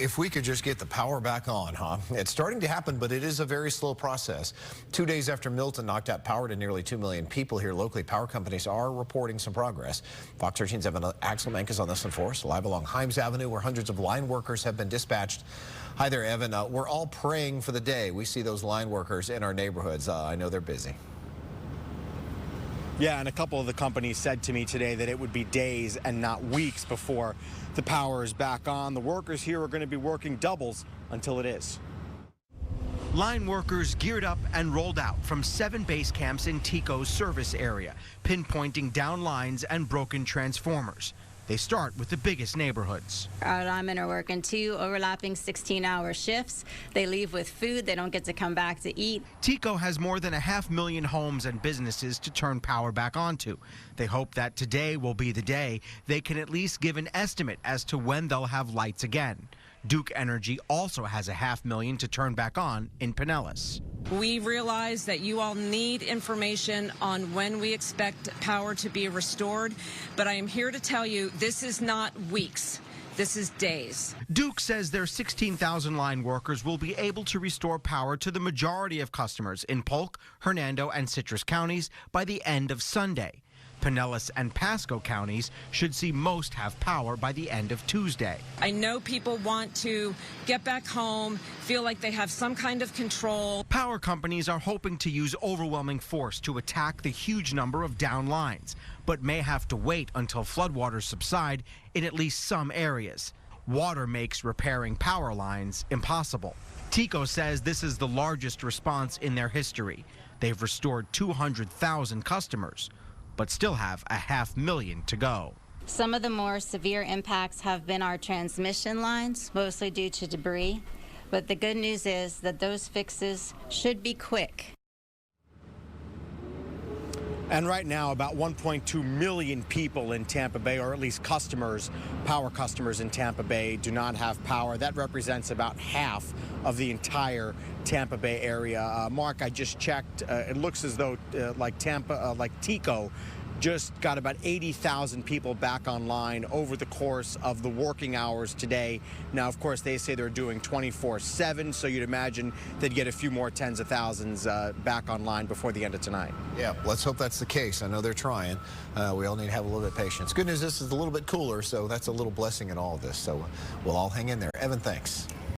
if we could just get the power back on, huh? It's starting to happen, but it is a very slow process. 2 days after Milton knocked out power to nearly 2 million people here locally, power companies are reporting some progress. Fox 13's Evan Axelmank is on this one for us, live along Himes Avenue, where hundreds of line workers have been dispatched. Hi there, Evan. We're all praying for the day we see those line workers in our neighborhoods. I know they're busy. Yeah, and a couple of the companies said to me today that it would be days and not weeks before the power is back on. The workers here are going to be working doubles until it is. Line workers geared up and rolled out from 7 base camps in Tico's service area, pinpointing down lines and broken transformers. They start with the biggest neighborhoods. Our linemen are working 2 overlapping 16-hour shifts. They leave with food. They don't get to come back to eat. Tico has more than 500,000 homes and businesses to turn power back onto. They hope that today will be the day they can at least give an estimate as to when they'll have lights again. Duke Energy also has 500,000 to turn back on in Pinellas. We realize that you all need information on when we expect power to be restored, but I am here to tell you this is not weeks. This is days. Duke says their 16,000 line workers will be able to restore power to the majority of customers in Polk, Hernando, and Citrus counties by the end of Sunday. Pinellas and Pasco counties should see most have power by the end of Tuesday. I know people want to get back home, feel like they have some kind of control. Power companies are hoping to use overwhelming force to attack the huge number of down lines, but may have to wait until floodwaters subside in at least some areas. Water makes repairing power lines impossible. Tico says this is the largest response in their history. They've restored 200,000 customers, but still have 500,000 to go. Some of the more severe impacts have been our transmission lines, mostly due to debris. But the good news is that those fixes should be quick. And right now, about 1.2 million people in Tampa Bay, or at least customers, power customers in Tampa Bay, do not have power. That represents about half of the entire Tampa Bay area. Mark, I just checked. It looks as though like Tico just got about 80,000 people back online over the course of the working hours today. Now, of course, they say they're doing 24/7, so you'd imagine they'd get a few more tens of thousands back online before the end of tonight. Yeah, let's hope that's the case. I know they're trying. We all need to have a little bit of patience. Good news, this is a little bit cooler, so that's a little blessing in all of this. So we'll all hang in there. Evan, thanks.